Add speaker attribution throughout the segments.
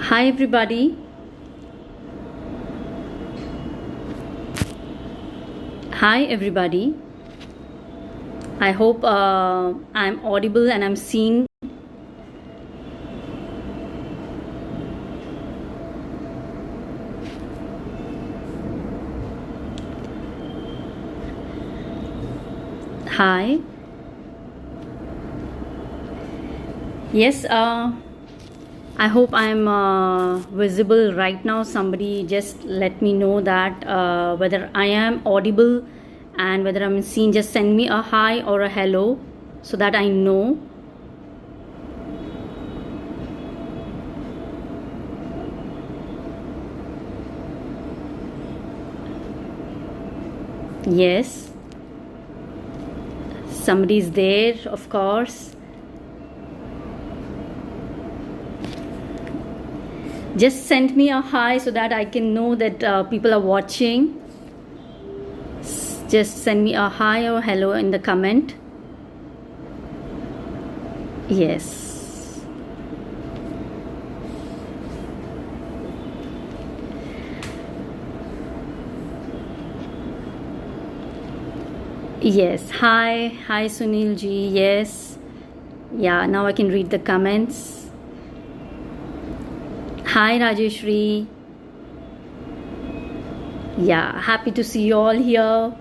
Speaker 1: Hi, everybody. Hi, everybody. I hope I'm audible and I'm seen. Hi. Yes, I hope I'm visible right now. Somebody just let me know that whether I am audible and whether I'm seen. Just send me a hi or a hello so that I know. Yes, somebody's there, of course. Just send me a hi so that I can know that people are watching. Just send me a hi or hello in the comment. Yes. Yes. Hi. Hi, Sunil ji. Yes. Yeah, now I can read the comments. Hi, Rajeshri. Yeah, happy to see you all here.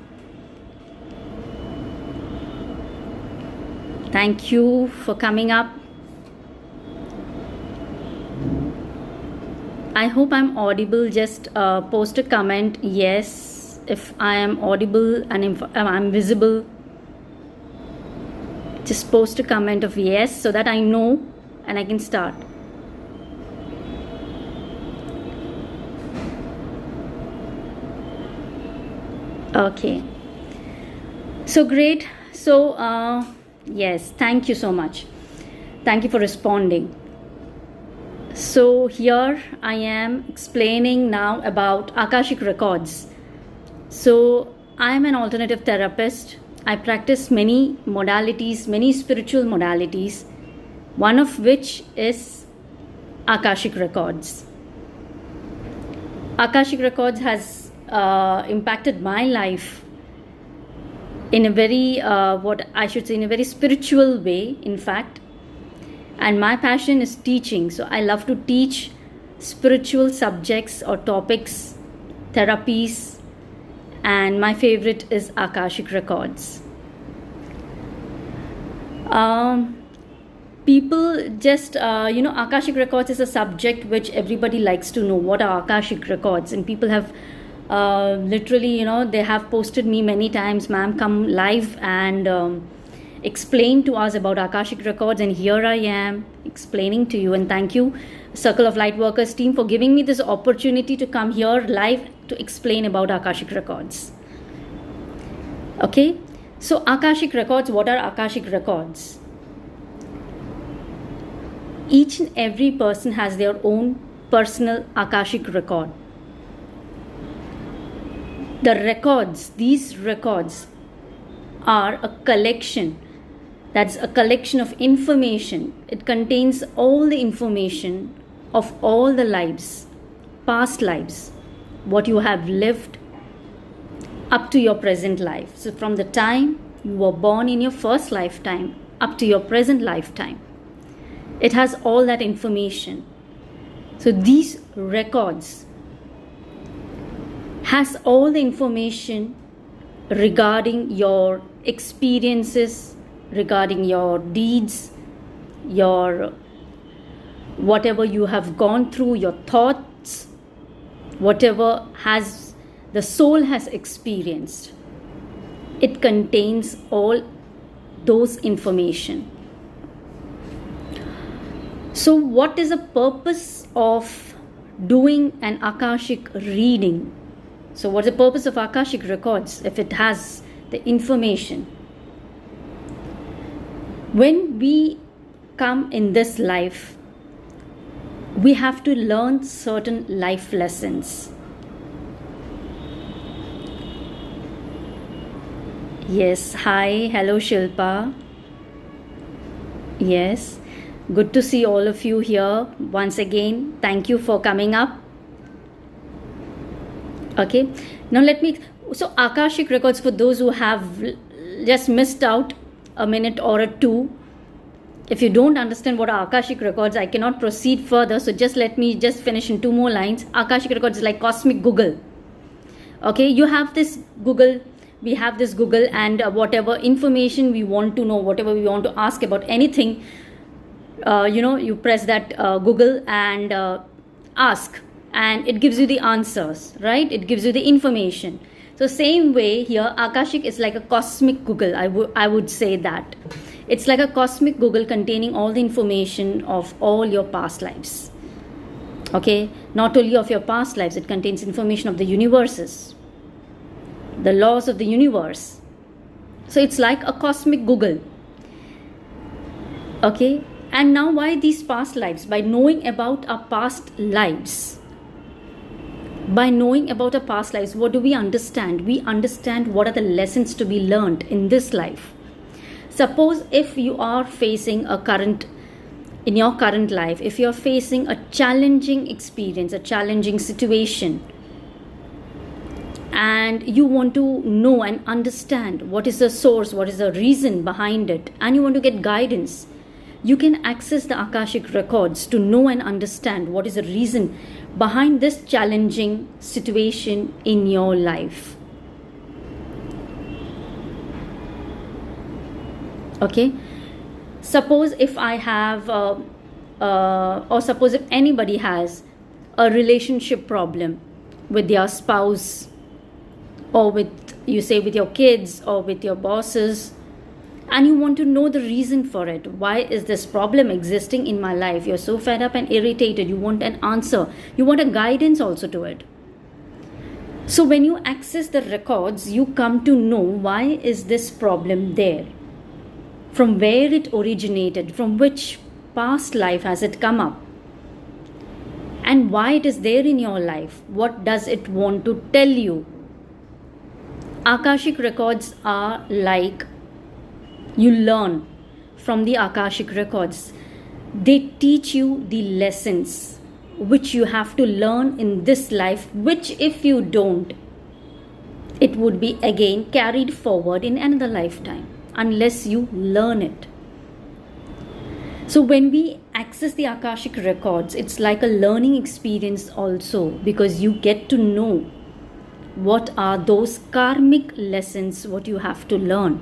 Speaker 1: Thank you for coming up. I hope I'm audible. Just post a comment. Yes, if I am audible and if I'm visible. Just post a comment of yes so that I know and I can start. Okay. So great. So, yes, thank you so much. Thank you for responding. So, here I am explaining now about Akashic records. So, I am an alternative therapist. I practice many modalities, many spiritual modalities, one of which is Akashic records. Akashic records has impacted my life in a very what I should say in a very spiritual way, in fact. And my passion is teaching, so I love to teach spiritual subjects or topics, therapies, and my favorite is Akashic records. People just Akashic records is a subject which everybody likes to know. What are Akashic records? And people have literally, they have posted me many times, ma'am, come live and explain to us about Akashic records. And here I am explaining to you. And thank you, Circle of Light Workers team, for giving me this opportunity to come here live to explain about Akashic records. Okay, so Akashic records, what are Akashic records? Each and every person has their own personal Akashic record. The records, these records are a collection. That's a collection of information. It contains all the information of all the lives, past lives, what you have lived up to your present life. So from the time you were born in your first lifetime up to your present lifetime, it has all that information. So these records has all the information regarding your experiences, regarding your deeds, your whatever you have gone through, your thoughts, whatever has the soul has experienced. It contains all those information. So what is the purpose of doing an Akashic reading? So what's the purpose of Akashic records if it has the information? When we come in this life, we have to learn certain life lessons. Yes, hi, hello Shilpa. Yes, Good to see all of you here once again. Thank you for coming up. Okay, now so Akashic records, for those who have just missed out a minute or a two, if you don't understand what are Akashic records, I cannot proceed further, so let me finish in 2 more lines. Akashic records is like cosmic Google. Okay, you have this Google, we have this Google, and whatever information we want to know, whatever we want to ask about anything, you press that Google and ask, and it gives you the answers, right? It gives you the information. So same way here, Akashic is like a cosmic Google. I would say that it's like a cosmic Google containing all the information of all your past lives. Okay, not only of your past lives, it contains information of the universes, the laws of the universe. So it's like a cosmic Google. Okay, and now why these past lives? By knowing about our past lives, what do we understand? We understand what are the lessons to be learned in this life. Suppose if you are facing in your current life, if you're facing a challenging experience, a challenging situation, and you want to know and understand what is the source, what is the reason behind it, and you want to get guidance, you can access the Akashic records to know and understand what is the reason behind this challenging situation in your life. Okay, suppose if I have or suppose if anybody has a relationship problem with their spouse, or with your kids, or with your bosses, and you want to know the reason for it. Why is this problem existing in my life? You're so fed up and irritated, you want an answer, you want a guidance also to it. So when you access the records, you come to know why is this problem there, from where it originated, from which past life has it come up, and why it is there in your life. What does it want to tell you? Akashic records are like, you learn from the Akashic records. They teach you the lessons which you have to learn in this life, which if you don't, it would be again carried forward in another lifetime unless you learn it. So when we access the Akashic records, it's like a learning experience also, because you get to know what are those karmic lessons what you have to learn.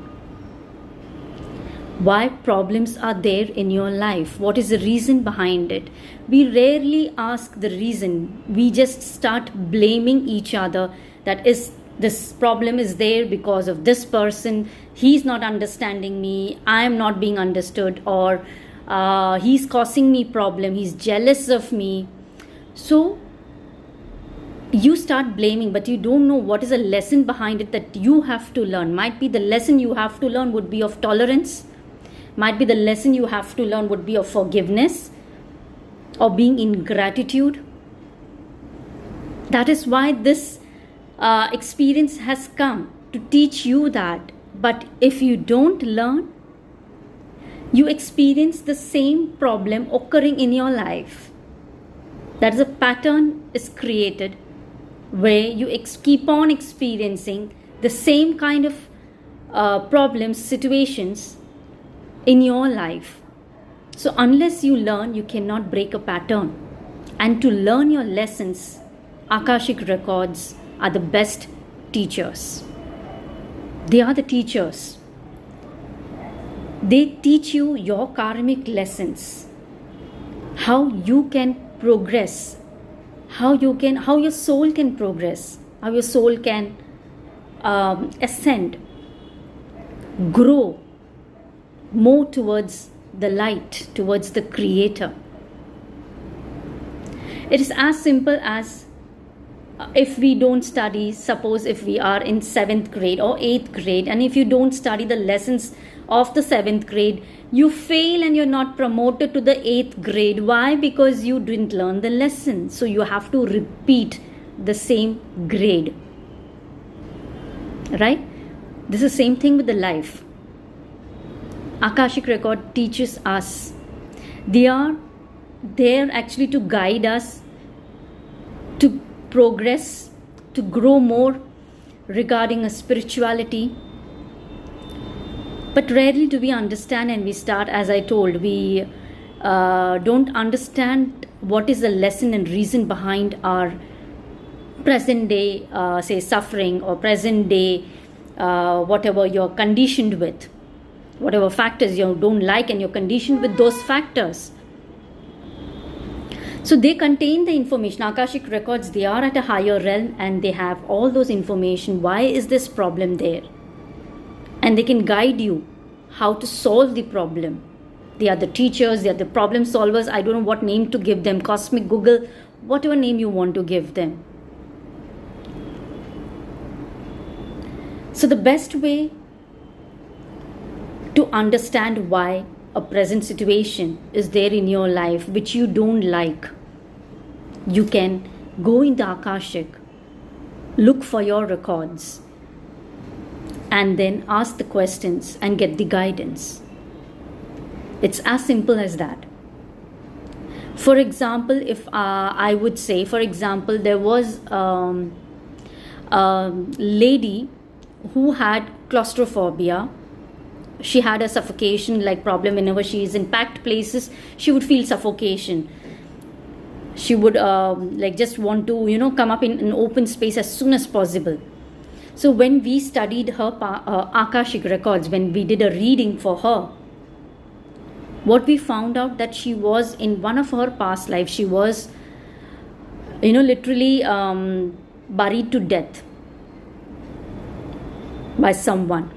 Speaker 1: Why problems are there in your life? What is the reason behind it? We rarely ask the reason. We just start blaming each other, that is, this problem is there because of this person, he's not understanding me, I am not being understood, or he's causing me problem, he's jealous of me. So you start blaming, but you don't know what is the lesson behind it that you have to learn. Might be the lesson you have to learn would be of tolerance, might be the lesson you have to learn would be of forgiveness, or being in gratitude. That is why this experience has come, to teach you that. But if you don't learn, you experience the same problem occurring in your life. That is, a pattern is created where you keep on experiencing the same kind of problems, situations in your life. So unless you learn, you cannot break a pattern. And to learn your lessons, Akashic records are the best teachers. They are the teachers. They teach you your karmic lessons, how you can progress, how your soul can progress, how your soul can ascend, grow more towards the light, towards the Creator. It is as simple as, if we don't study, suppose if we are in 7th grade or 8th grade, and if you don't study the lessons of the 7th grade, you fail and you're not promoted to the 8th grade. Why? Because you didn't learn the lesson. So you have to repeat the same grade. Right? This is the same thing with the life. Akashic record teaches us They are there actually to guide us, to progress, to grow more regarding a spirituality. But rarely do we understand, and we start, as I told, we don't understand what is the lesson and reason behind our present day, say, suffering, or present day, whatever you're conditioned with, whatever factors you don't like, and you're conditioned with those factors. So they contain the information. Akashic records, they are at a higher realm, and they have all those information. Why is this problem there? And they can guide you how to solve the problem. They are the teachers, they are the problem solvers. I don't know what name to give them, cosmic Google, whatever name you want to give them. So the best way to understand why a present situation is there in your life which you don't like, you can go in the Akashic, look for your records, and then ask the questions and get the guidance. It's as simple as that. For example, if I would say, for example, there was a lady who had claustrophobia. She had a suffocation like problem. Whenever she is in packed places, she would feel suffocation. She would like just want to come up in an open space as soon as possible. So when we studied her Akashic records, when we did a reading for her, what we found out that she was in one of her past lives, she was literally buried to death by someone.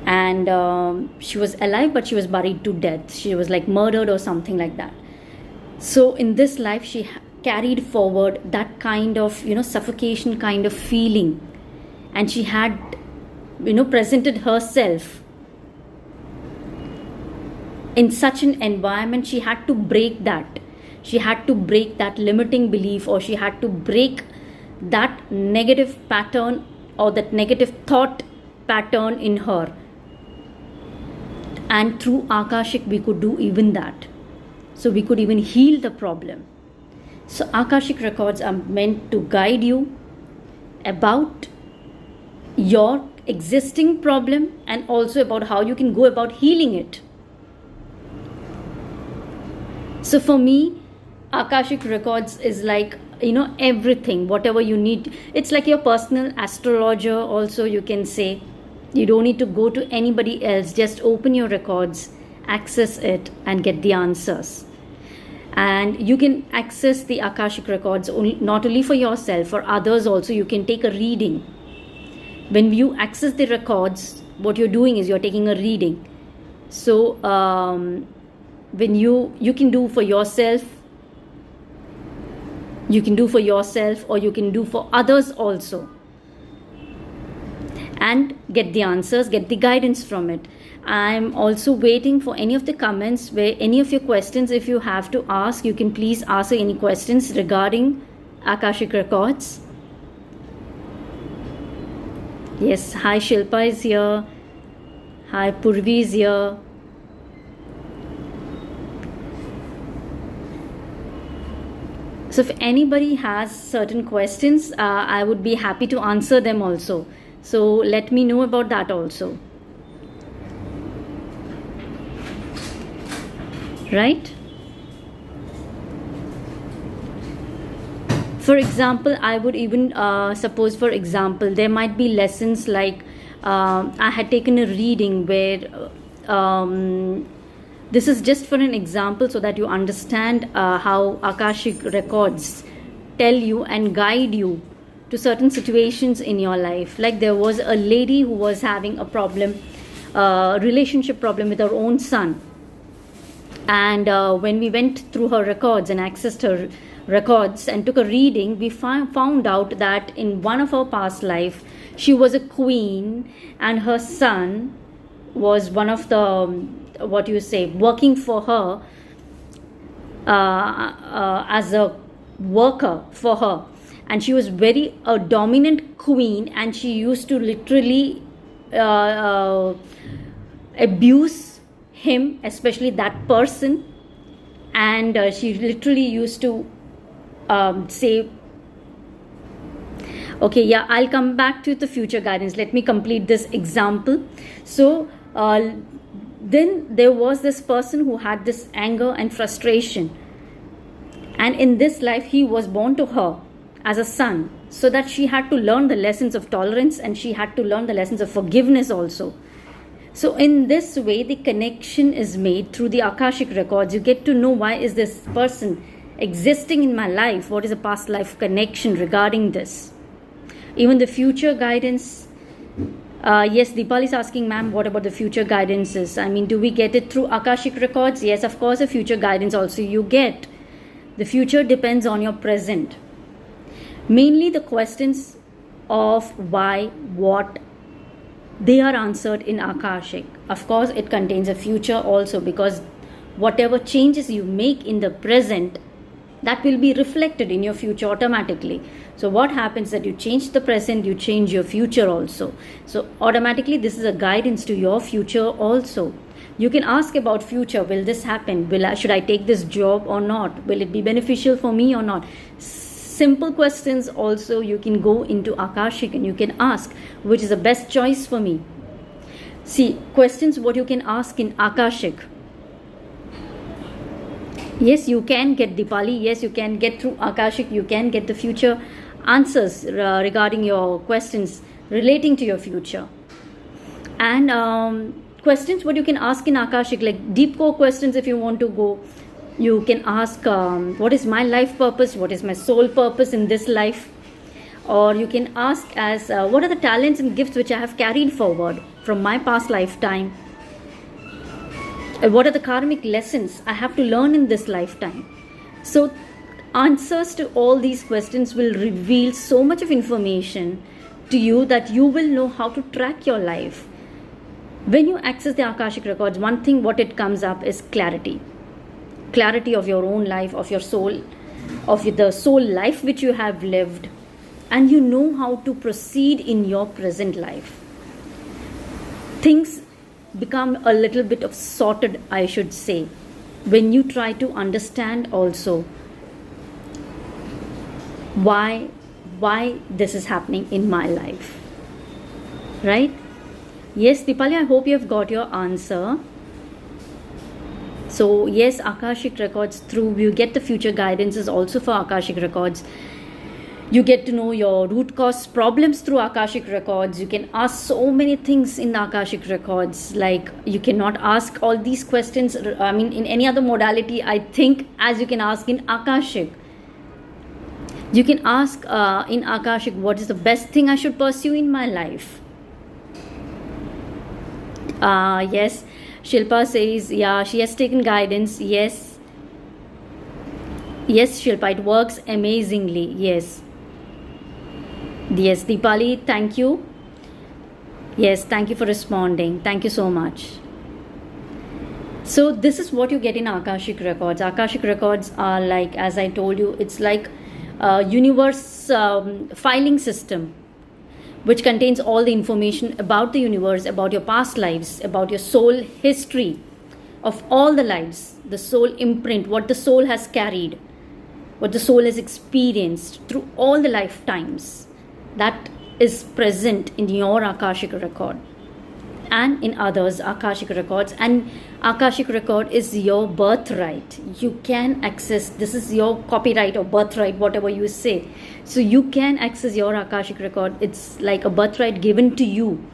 Speaker 1: And she was alive, but she was buried to death. She was like murdered or something like that. So in this life, she carried forward that kind of suffocation kind of feeling, and she had presented herself in such an environment. She had to break that. She had to break that limiting belief, or she had to break that negative pattern or that negative thought pattern in her. And through Akashic, we could do even that. So we could even heal the problem. So Akashic records are meant to guide you about your existing problem, and also about how you can go about healing it. So for me, Akashic records is like everything, whatever you need. It's like your personal astrologer also, you can say. You don't need to go to anybody else. Just open your records, access it, and get the answers. And you can access the Akashic records not only for yourself, for others also. You can take a reading. When you access the records, what you're doing is you're taking a reading. So when you can do for yourself, or you can do for others also, and get the answers, get the guidance from it. I'm also waiting for any of the comments where any of your questions, if you have to ask, you can please ask any questions regarding Akashic records. Yes, hi, Shilpa is here. Hi, Purvi is here. So if anybody has certain questions, I would be happy to answer them also. So let me know about that also. Right? For example, I would even suppose, for example, there might be lessons like I had taken a reading where this is just for an example so that you understand how Akashic records tell you and guide you to certain situations in your life. Like there was a lady who was having a problem, relationship problem with her own son. And when we went through her records and accessed her records and took a reading, we found out that in one of her past life, she was a queen, and her son was one of the, working for her as a worker for her. And she was very a dominant queen, and she used to literally abuse him, especially that person. And she literally used to say, okay, yeah, I'll come back to the future guidance. Let me complete this example. So then there was this person who had this anger and frustration, and in this life he was born to her as a son, so that she had to learn the lessons of tolerance, and she had to learn the lessons of forgiveness also. So in this way, the connection is made through the Akashic records. You get to know, why is this person existing in my life? What is a past life connection regarding this? Even the future guidance. Yes, Deepali is asking, ma'am, what about the future guidances? I mean, do we get it through Akashic records? Yes, of course, a future guidance also you get. The future depends on your present. Mainly the questions of why, what, they are answered in Akashic. Of course, it contains a future also, because whatever changes you make in the present, that will be reflected in your future automatically. So what happens that you change the present, you change your future also. So automatically this is a guidance to your future also. You can ask about future. Will this happen? Should I take this job or not? Will it be beneficial for me or not? Simple questions also you can go into Akashic and you can ask, which is the best choice for me. See, questions what you can ask in Akashic. Yes, you can get Deepali. Yes, you can get through Akashic. You can get the future answers regarding your questions relating to your future. And questions what you can ask in Akashic, like deep core questions if you want to go. You can ask, what is my life purpose? What is my soul purpose in this life? Or you can ask as, what are the talents and gifts which I have carried forward from my past lifetime? What are the karmic lessons I have to learn in this lifetime? So answers to all these questions will reveal so much of information to you that you will know how to track your life. When you access the Akashic records, one thing what it comes up is clarity. Clarity of your own life, of your soul, of the soul life which you have lived, and you know how to proceed in your present life. Things become a little bit of sorted, I should say, when you try to understand also why this is happening in my life, right? Yes, Deepali, I hope you have got your answer. So yes, Akashic records, through you get the future guidances also for Akashic records. You get to know your root cause problems through Akashic records. You can ask so many things in the Akashic records. Like, you cannot ask all these questions, I mean, in any other modality, I think, as you can ask in Akashic. You can ask in Akashic, what is the best thing I should pursue in my life? Yes, Shilpa says, yeah, she has taken guidance. Yes, Shilpa, it works amazingly. Yes, Deepali, thank you. Yes, thank you for responding. Thank you so much. So this is what you get in Akashic records. Akashic records are like, as I told you, it's like a universe filing system, which contains all the information about the universe, about your past lives, about your soul history of all the lives, the soul imprint, what the soul has carried, what the soul has experienced through all the lifetimes. That is present in your Akashic record and in others' Akashic records. And Akashic record is your birthright. You can access, this is your copyright or birthright, whatever you say. So you can access your Akashic record. It's like a birthright given to you.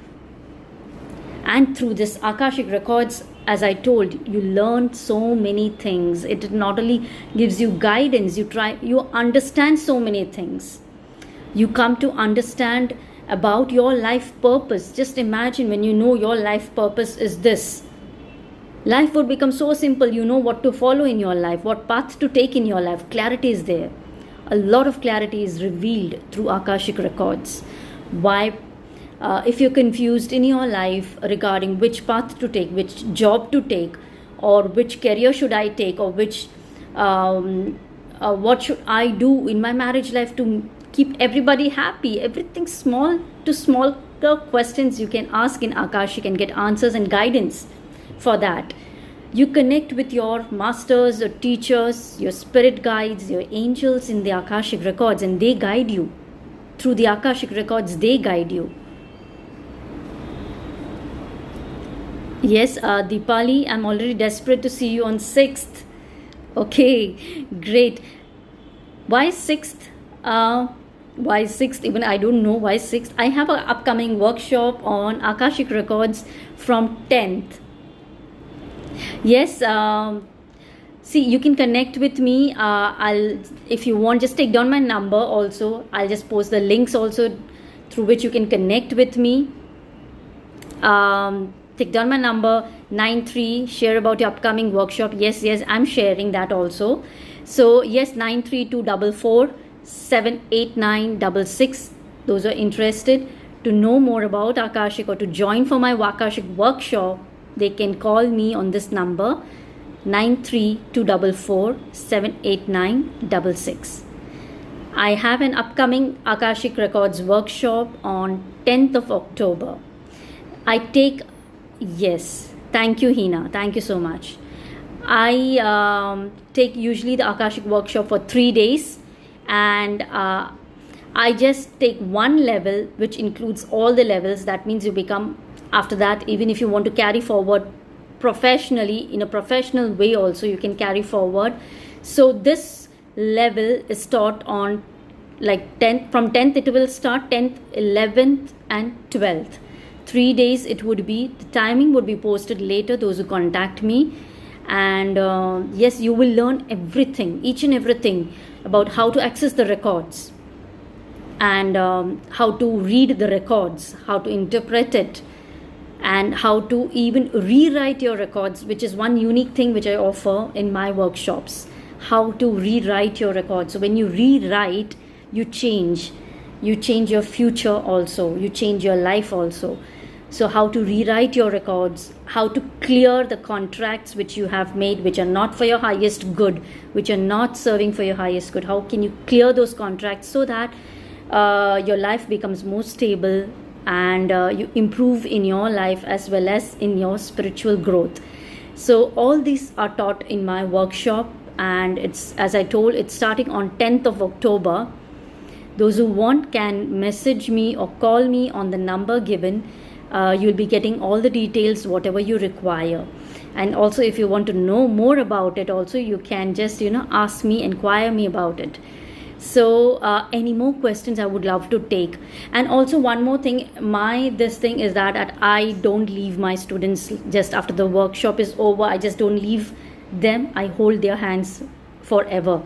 Speaker 1: And through this Akashic records, as I told, you learn so many things. It not only gives you guidance, you understand so many things. You come to understand about your life purpose. Just imagine when you know your life purpose is this. Life would become so simple. You know what to follow in your life, what path to take in your life. Clarity is there. A lot of clarity is revealed through Akashic records. Why? If you're confused in your life regarding which path to take, which job to take, or which career should I take, or which what should I do in my marriage life to keep everybody happy, everything small to smaller questions you can ask in Akashic and get answers and guidance for that. You connect with your masters, your teachers, your spirit guides, your angels in the Akashic records, and they guide you. Through the Akashic records, they guide you. Yes, Deepali, I'm already desperate to see you on 6th. Okay, great. Why 6th? Why 6th? Even I don't know why 6th. I have an upcoming workshop on Akashic records from 10th. Yes, see, you can connect with me. If you want, just take down my number also. I'll just post the links also through which you can connect with me. Take down my number 93, share about your upcoming workshop. Yes, I'm sharing that also. So yes, 93244 78966. Those are interested to know more about Akashic or to join for my Akashic workshop, they can call me on this number 93244 78966. I have an upcoming Akashic Records workshop on 10th of October. I take, yes, thank you Hina, thank you so much. I take usually the Akashic workshop for 3 days, and I just take one level which includes all the levels. That means you become, after that, even if you want to carry forward professionally, in a professional way also, you can carry forward. So this level is taught on like 10th, from 10th it will start, 10th, 11th and 12th. 3 days it would be. The timing would be posted later, those who contact me. And yes, you will learn everything, each and everything about how to access the records, and how to read the records, how to interpret it, and how to even rewrite your records, which is one unique thing which I offer in my workshops. How to rewrite your records. So when you rewrite, you change your future also, you change your life also. So how to rewrite your records, how to clear the contracts which you have made, which are not for your highest good, which are not serving for your highest good. How can you clear those contracts so that your life becomes more stable, and you improve in your life as well as in your spiritual growth. So all these are taught in my workshop, and it's, as I told, it's starting on 10th of October. Those who want can message me or call me on the number given. You'll be getting all the details, whatever you require. And also, if you want to know more about it also, you can just ask me, inquire me about it. So any more questions I would love to take. And also one more thing, this thing is that I don't leave my students just after the workshop is over. I just don't leave them. I hold their hands forever.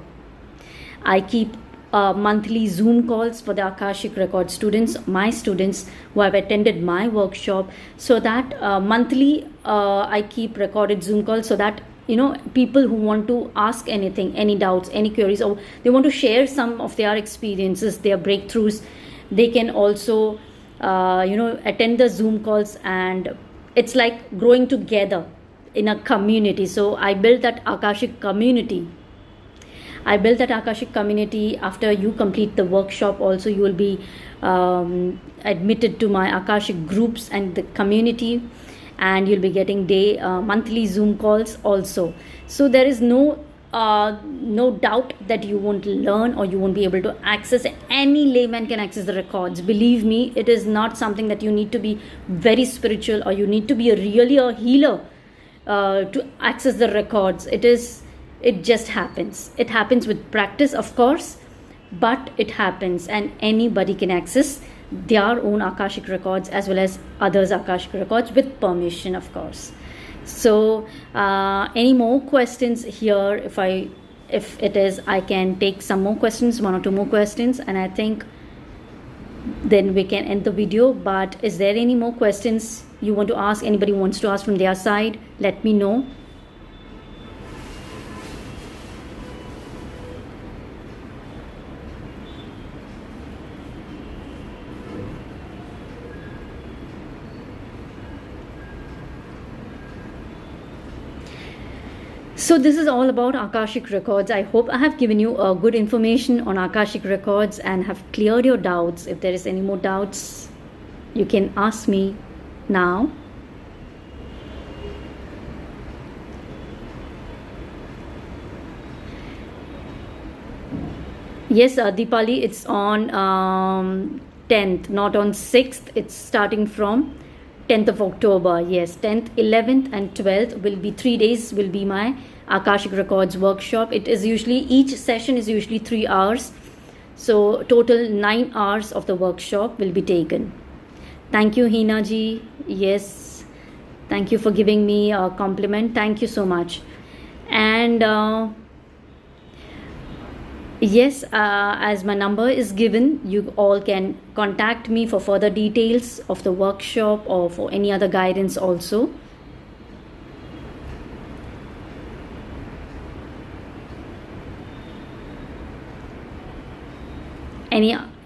Speaker 1: I keep monthly Zoom calls for the Akashic Record students, my students who have attended my workshop, so that monthly I keep recorded Zoom calls, so that people who want to ask anything, any doubts, any queries, or they want to share some of their experiences, their breakthroughs, they can also attend the Zoom calls, and it's like growing together in a community. So I built that Akashic community. After you complete the workshop also, you will be admitted to my Akashic groups and the community, and you'll be getting monthly Zoom calls also. So there is no doubt that you won't learn or you won't be able to access. Any layman can access the records. Believe me, it is not something that you need to be very spiritual or you need to be really a healer to access the records. It just happens. It happens with practice, of course, but it happens, and anybody can access their own Akashic records as well as others' Akashic records with permission, of course. So any more questions here? If it is, I can take some more questions, 1 or 2 more questions, and I think then we can end the video. But is there any more questions you want to ask? Anybody wants to ask from their side, let me know. So this is all about Akashic Records. I hope I have given you good information on Akashic Records and have cleared your doubts. If there is any more doubts, you can ask me now. Yes, Deepali, it's on 10th, not on 6th. It's starting from 10th of October. Yes, 10th, 11th and 12th will be 3 days, will be my Akashic Records workshop. It is usually, each session is usually 3 hours. So total 9 hours of the workshop will be taken. Thank you, Hina ji. Yes, thank you for giving me a compliment. Thank you so much. And yes, as my number is given, you all can contact me for further details of the workshop or for any other guidance also.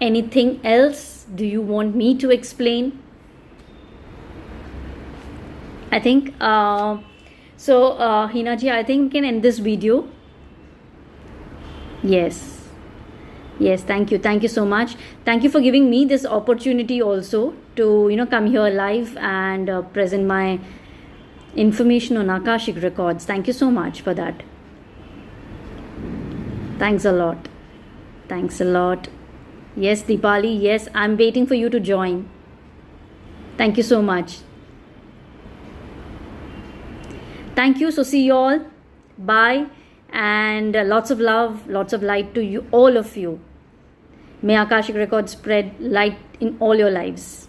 Speaker 1: Anything else do you want me to explain? I think Hina ji, I think we can end this video. Yes, thank you so much. Thank you for giving me this opportunity also to come here live and present my information on Akashic Records. Thank you so much for that. Thanks a lot. Yes, Deepali, yes, I'm waiting for you to join. Thank you so much. Thank you. So see you all. Bye. And lots of love, lots of light to you, all of you. May Akashic Records spread light in all your lives.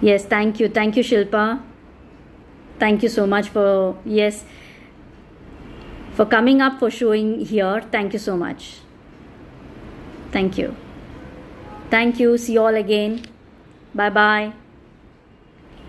Speaker 1: Yes, thank you, Shilpa. Thank you so much for, yes, for coming up, for showing here. Thank you so much. Thank you. See you all again. Bye bye.